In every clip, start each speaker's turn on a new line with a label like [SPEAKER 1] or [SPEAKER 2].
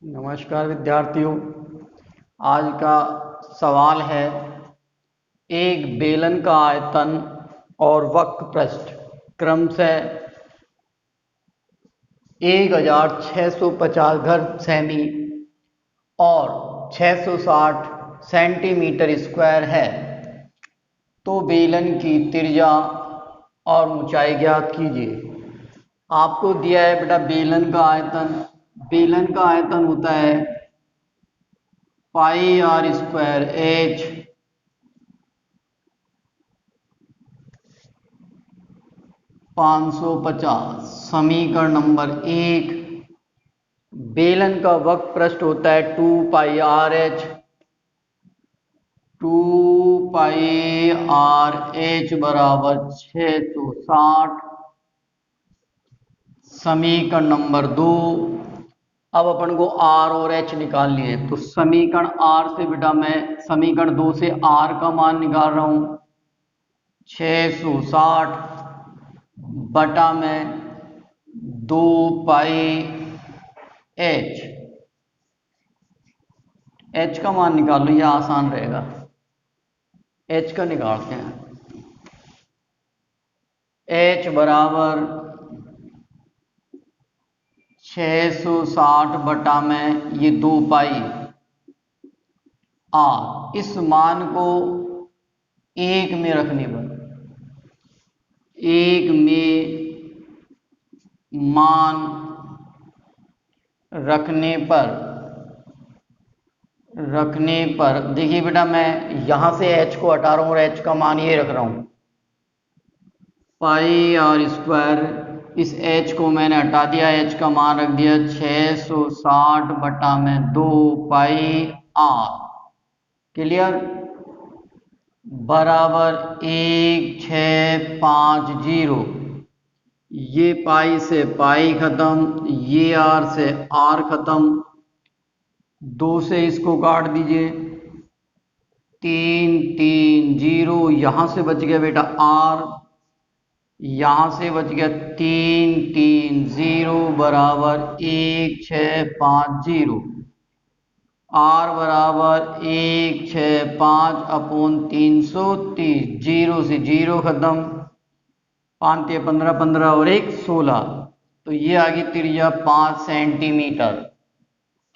[SPEAKER 1] नमस्कार विद्यार्थियों। आज का सवाल है एक बेलन का आयतन और वक्र पृष्ठ क्रमशः 1650 घन सेमी और 660 सेंटीमीटर स्क्वायर है, तो बेलन की त्रिज्या और ऊंचाई ज्ञात कीजिए। आपको दिया है बेटा बेलन का आयतन होता है पाई आर स्क्वायर एच 550। समीकरण नंबर 1। बेलन का वक्र पृष्ठ होता है 2 पाई आर एच। 2 पाई आर एच बराबर 660। समीकरण नंबर 2। अब अपन को आर और एच निकाल लिए, तो समीकरण आर से बेटा मैं समीकरण 2 से आर का मान निकाल रहा हूं 660 बटा में 2 पाई एच। एच का मान निकाल लो, यह आसान रहेगा। एच का निकालते हैं। एच बराबर 660 बटा में ये 2 पाई आर। इस मान को एक में रखने पर, एक में मान रखने पर देखिए बेटा, मैं यहां से h को हटा रहा हूं और h का मान ये रख रहा हूं पाई आर स्क्वायर। इस h को मैंने हटा दिया, h का मान रख दिया 660 बटा में 2 पाई आर। क्लियर? बराबर 1650। ये पाई से पाई खत्म, ये आर से आर खत्म, 2 से इसको काट दीजिए, 3 3 0। यहां से बच गया बेटा आर, यहां से बच गया 3 3 0 बराबर 1650। आर बराबर 165 अपॉन 330। 0 से 0 खत्म, 5 15 15 और 1 16। तो ये आ गई त्रिज्या 5 सेंटीमीटर।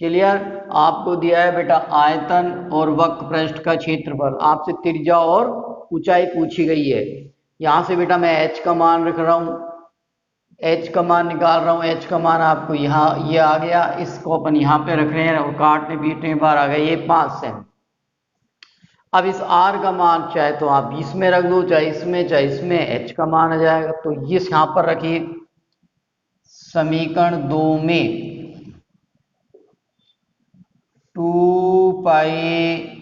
[SPEAKER 1] क्लियर? आपको दिया है बेटा आयतन और वक्र पृष्ठ का क्षेत्रफल, आपसे त्रिज्या और ऊंचाई पूछी गई है। यहां से बेटा मैं h का मान रख रहा हूं, h का मान निकाल रहा हूं। h का मान आपको यहाँ ये आ गया, इसको अपन यहाँ पे रख रहे हैं और काटने पीटने बार आ गया ये 5 सेंट। अब इस r का मान चाहे तो आप इसमें रख दो, चाहे इसमें h का मान आ जाएगा। तो ये यहां पर रखिए। समीकरण 2 में 2 पाई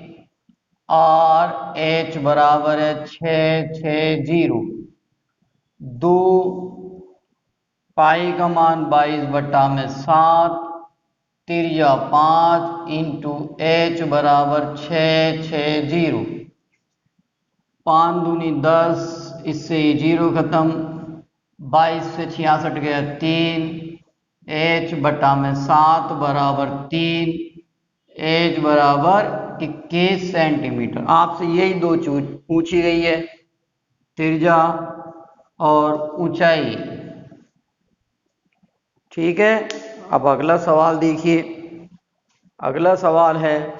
[SPEAKER 1] आर एच बराबर है 660। 2 पाई का मान 22 बटा में 7, त्रिज्या 5 इंटू एच बराबर 660। 5 दूनी 10, इससे 0 खत्म, 22 से 66 गया 3, एच बटा में 7 बराबर 3, एच बराबर 21 सेंटीमीटर। आपसे यही दो चीज पूछी गई है, त्रिज्या और ऊंचाई। ठीक है, अब अगला सवाल देखिए। अगला सवाल है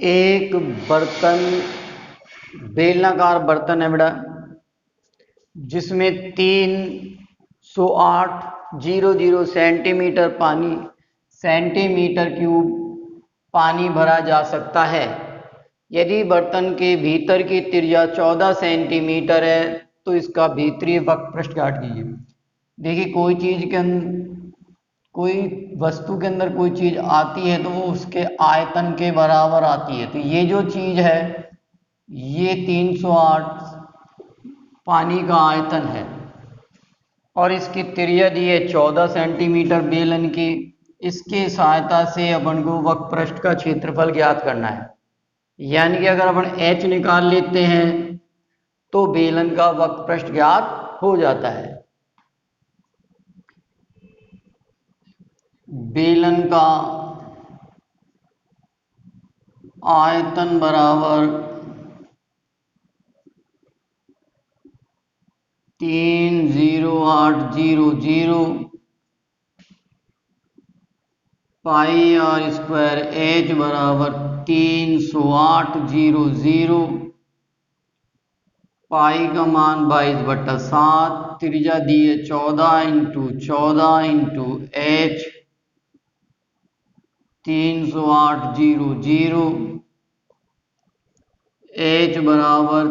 [SPEAKER 1] एक बर्तन, बेलनाकार बर्तन है बेटा, जिसमें 308.00 सेंटीमीटर क्यूब पानी भरा जा सकता है। यदि बर्तन के भीतर की त्रिज्या 14 सेंटीमीटर है तो इसका भीतरी वक्र पृष्ठ ज्ञात कीजिए। देखिए, कोई वस्तु के अंदर कोई चीज आती है तो वो उसके आयतन के बराबर आती है। तो ये जो चीज है ये 308 पानी का आयतन है और इसकी त्रिज्या दी है 14 सेंटीमीटर बेलन की। इसके सहायता से अपन को वक्र पृष्ठ का क्षेत्रफल ज्ञात करना है। यानी कि अगर अपन h निकाल लेते हैं तो बेलन का वक्र पृष्ठ ज्ञात हो जाता है। बेलन का आयतन बराबर 30800 पाई आर स्क्वायर एच बराबर 30800 पाई का मान 22/7 त्रिज्या दी है 14 × 14 × एच 30800 एच बराबर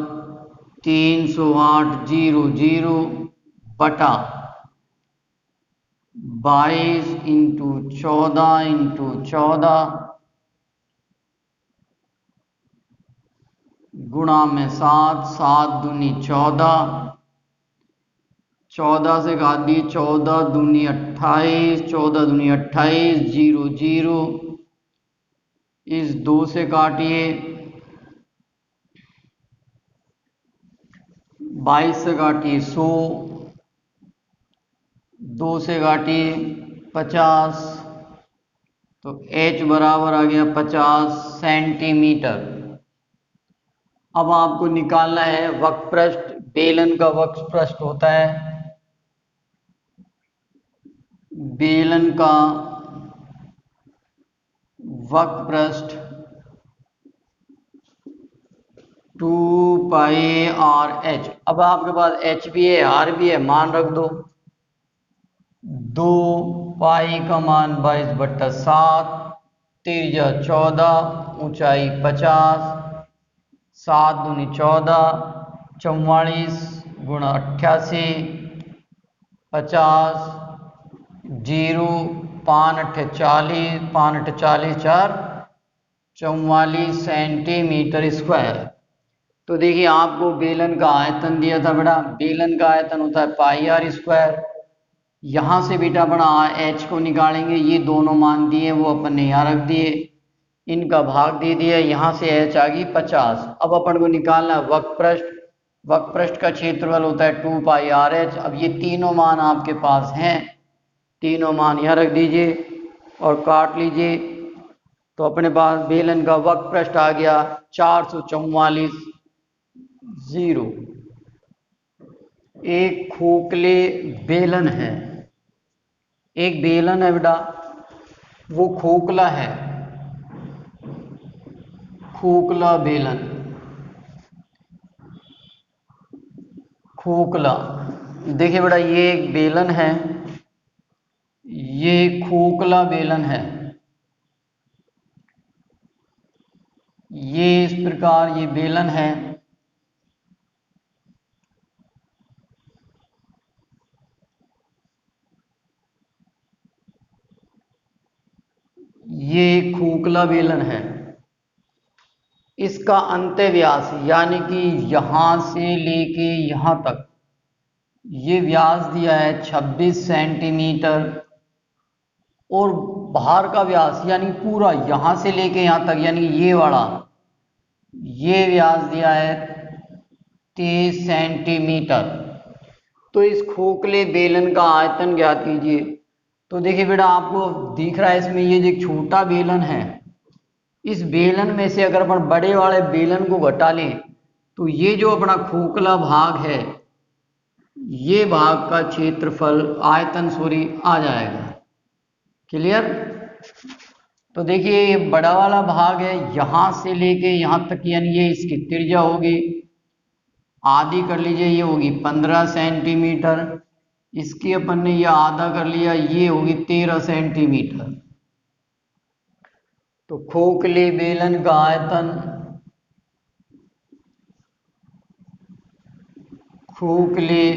[SPEAKER 1] 30800 बटा 22 × 14 × 14 गुणा में 7 7 दूनी 14 14 से घात दी 14 दूनी 28 14 दूनी 28 0 0 इस 2 से काटिए 22 से काटिए 100 2 से काटिए 50 तो h बराबर आ गया 50 सेंटीमीटर। अब आपको निकालना है वक्रपृष्ठ। बेलन का वक्रपृष्ठ होता है, बेलन का वक्रपृष्ठ 2 पाई आर एच। अब आपके पास एच भी है आर भी है, मान रख दो। 2 पाई का मान 22/7 त्रिज्या 14 ऊंचाई 50 7 दूनी 14 44 गुणा 88 50 0 5 8 40 5 8 40 4 44 सेंटीमीटर स्क्वायर। तो देखिए आपको बेलन का आयतन दिया था बेटा, बेलन का आयतन होता है पाई आर स्क्वायर। यहां से बेटा बड़ा एच को निकालेंगे, ये दोनों मान दिए वो अपन ने यहाँ रख दिए, इनका भाग दे दिया, यहां से एच आ गई 50। अब अपन को निकालना है वक्रपृष्ठ। वक्रपृष्ठ का क्षेत्रफल होता है 2 पाई आर एच। अब ये तीनों मान आपके पास हैं, तीनों मान यहाँ रख दीजिए और काट लीजिए। तो अपने पास बेलन का वक्रपृष्ठ आ गया 444 0। एक खोखले बेलन है, एक बेलन है बेटा, वो खोखला है, खोखला बेलन, खोखला। देखिए बेटा ये एक बेलन है, ये खोखला बेलन है, ये इस प्रकार ये बेलन है। ये एक खोखला बेलन है। इसका अंत्यव्यास यानी कि यहां से लेके यहां तक ये व्यास दिया है 26 सेंटीमीटर और बाहर का व्यास यानी पूरा यहां से लेके यहां तक यानी ये वाला ये व्यास दिया है 30 सेंटीमीटर। तो इस खोखले बेलन का आयतन ज्ञात कीजिए। तो देखिए बेटा आपको दिख रहा है इसमें ये जो छोटा बेलन है, इस बेलन में से अगर अपन बड़े वाले बेलन को घटा लें तो ये जो अपना खोखला भाग है ये भाग का क्षेत्रफल आयतन सॉरी आ जाएगा। क्लियर? तो देखिए ये बड़ा वाला भाग है, यहां से लेके यहां तक यानी ये इसकी त्रिज्या होगी, आधी कर लीजिए, ये होगी 15 सेंटीमीटर। इसकी अपन ने ये आधा कर लिया, ये होगी 13 सेंटीमीटर। तो खोखले बेलन का आयतन, खोखले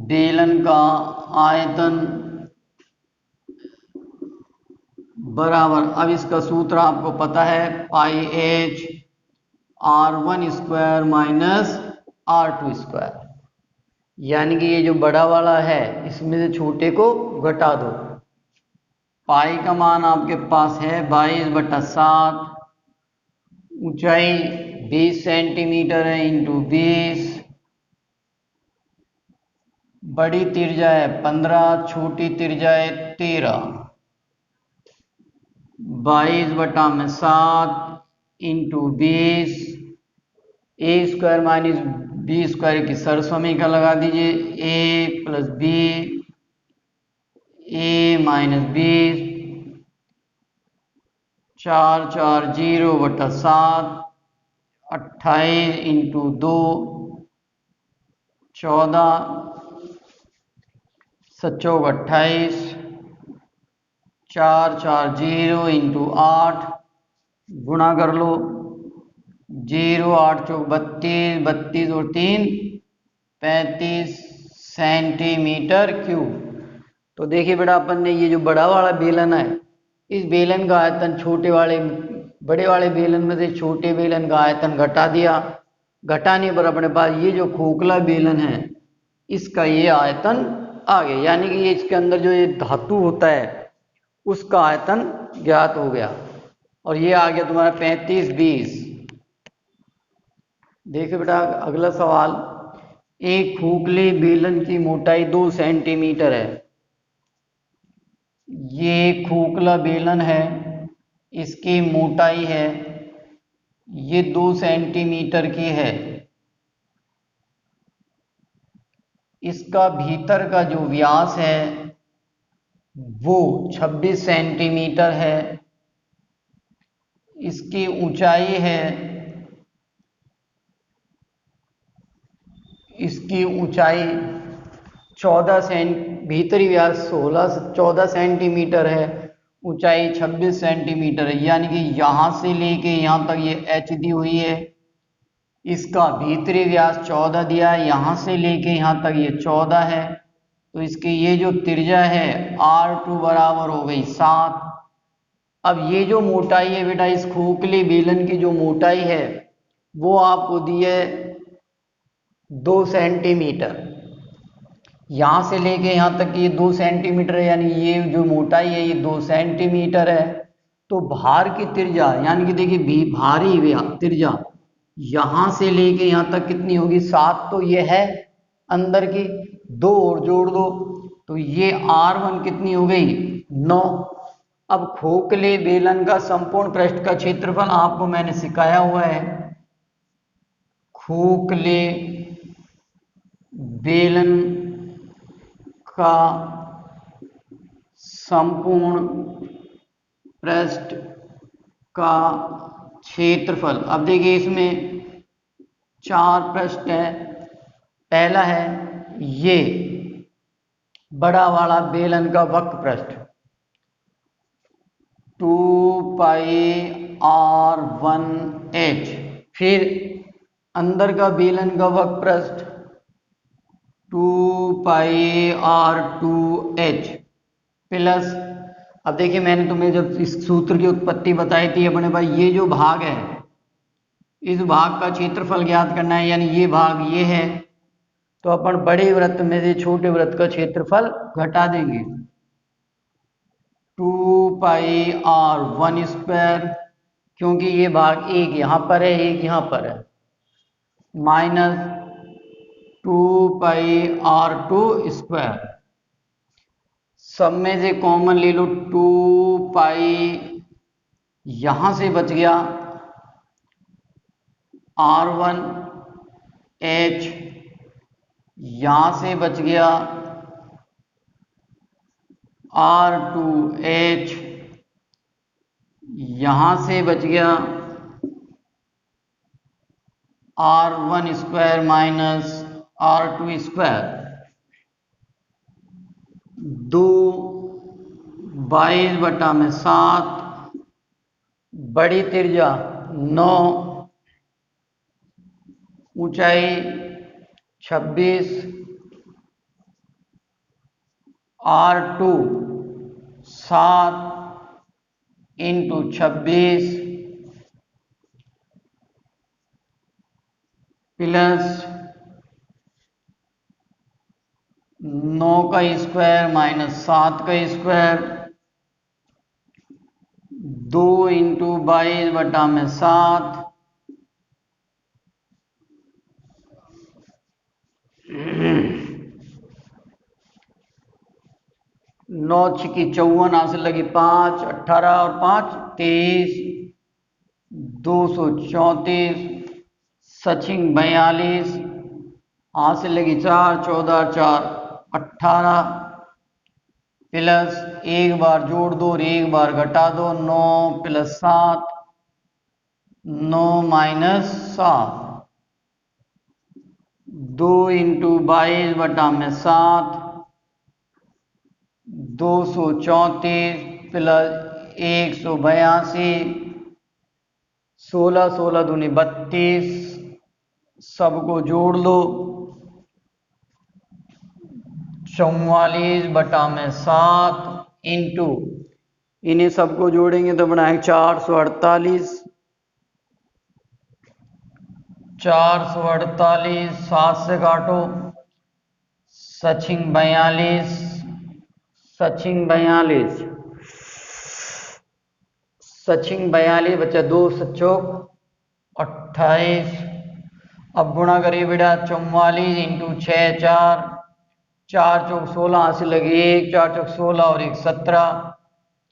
[SPEAKER 1] बेलन का आयतन बराबर, अब इसका सूत्र आपको पता है, pi h R1 square minus R2 square. यानी कि ये जो बड़ा वाला है इसमें से छोटे को घटा दो। पाई का मान आपके पास है 22/7, ऊंचाई 20 सेंटीमीटर है इंटू 20 बड़ी त्रिज्या है 15, छोटी त्रिज्या है 13, 22/7 इंटू 20, ए स्क्वायर माइनस बी स्क्वायर की सरसमीका लगा दीजिए, ए प्लस बी, ए माइनस बी, 4/4 28 इंटू 2 14, 7 28, 4/4 इंटू 8 गुणा कर लो, 0 8 चौक 32, 32 और 3 35 सेंटीमीटर क्यूब। तो देखिए बेटा अपन ने ये जो बड़ा वाला बेलन है, इस बेलन का आयतन बड़े वाले बेलन में से छोटे बेलन का आयतन घटा दिया। घटाने पर अपने पास ये जो खोखला बेलन है इसका ये आयतन आ गया, यानी कि ये इसके अंदर जो ये धातु होता है उसका आयतन ज्ञात हो गया। और ये आ गया तुम्हारा 35 20। देखिए बेटा अगला सवाल, एक खोखले बेलन की मोटाई 2 सेंटीमीटर है। ये खोखला बेलन है, इसकी मोटाई है ये 2 सेंटीमीटर की है। इसका भीतर का जो व्यास है वो 26 सेंटीमीटर है। इसकी ऊंचाई है, इसकी ऊंचाई 14 भीतरी व्यास 14 सेंटीमीटर है, ऊंचाई 26 सेंटीमीटर है, यानी कि यहां से लेके यहां तक ये एच दी हुई है। इसका भीतरी व्यास 14 दिया है, यहां से लेके यहां तक ये 14 है। तो इसकी ये जो त्रिज्या है R2 बराबर हो गई 7। अब ये जो मोटाई है बेटा, इस खोखले बेलन की जो मोटाई है वो आपको दी है 2 सेंटीमीटर। यहां से लेके यहां तक ये 2 सेंटीमीटर है, यानी ये जो मोटाई है ये 2 सेंटीमीटर है। तो भार की त्रिज्या, यानी कि देखिए भारी त्रिज्या यहां से लेके यहां तक कितनी होगी 7, तो ये है अंदर की, 2 और जोड़ दो तो ये R1 कितनी हो गई 9। अब खोखले बेलन का संपूर्ण पृष्ठ का क्षेत्रफल आपको मैंने सिखाया हुआ है। खोखले बेलन का संपूर्ण पृष्ठ का क्षेत्रफल। अब देखिए इसमें 4 पृष्ठ है। पहला है ये बड़ा वाला बेलन का वक्र पृष्ठ 2πr1h। फिर अंदर का बेलन का वक्र पृष्ठ 2πr2h प्लस, अब देखिए मैंने तुम्हें जब इस सूत्र की उत्पत्ति बताई थी अपने भाई, ये जो भाग है इस भाग का क्षेत्रफल ज्ञात करना है, यानी ये भाग ये है। तो अपन बड़े वृत्त में से छोटे वृत्त का क्षेत्रफल घटा देंगे, 2πr1² क्योंकि ये भाग एक यहां पर है एक यहां पर है, माइनस 2πr2²। सब में से कॉमन ले लो, 2π यहां से बच गया, R1h यहां से बच गया, R2h यहां से बच गया, R1² माइनस R2²। 2 22/7, बड़ी त्रिज्या 9, ऊंचाई 26, R2 7 into 26 plus 9² minus 7², 2 into 22/7 . 9 छिकी 54, हाथ से लगी 5, 18 और 5 23, 234, सचिन 42, हाथ से लगी 4, 14 और 4 18, प्लस एक बार जोड़ दो और एक बार घटा दो, 9 + 7, 9 - 7, 2 × 22/7, 234 + 182, 16 16 दूनी 32, सबको जोड़ लो, 44/7 इंटू, इन्हें सबको जोड़ेंगे तो बनाएंगे 448, 448, 7 से काटो, सचिन 42, सचिन 42, सचिन 42 बच्चा 2 × 28, अब गुणा करिए बेटा 44 × 6 4, 4 × 16, हाथ से लगी 1, 4 × 16 और 1 17,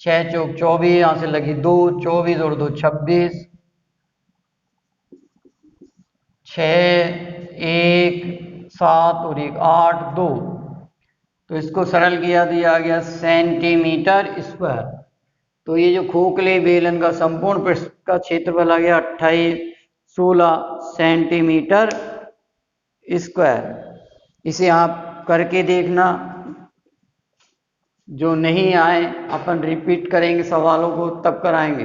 [SPEAKER 1] 6 × 24, हाथ से लगी 2, 24 और 2 26, 6 1 7 और 1 8 2, तो इसको सरल किया दिया गया सेंटीमीटर स्क्वायर। तो ये जो खोखले बेलन का संपूर्ण पृष्ठ का क्षेत्रफल आ गया 16 सेंटीमीटर स्क्वायर। इसे आप करके देखना, जो नहीं आए अपन रिपीट करेंगे सवालों को तब कराएंगे।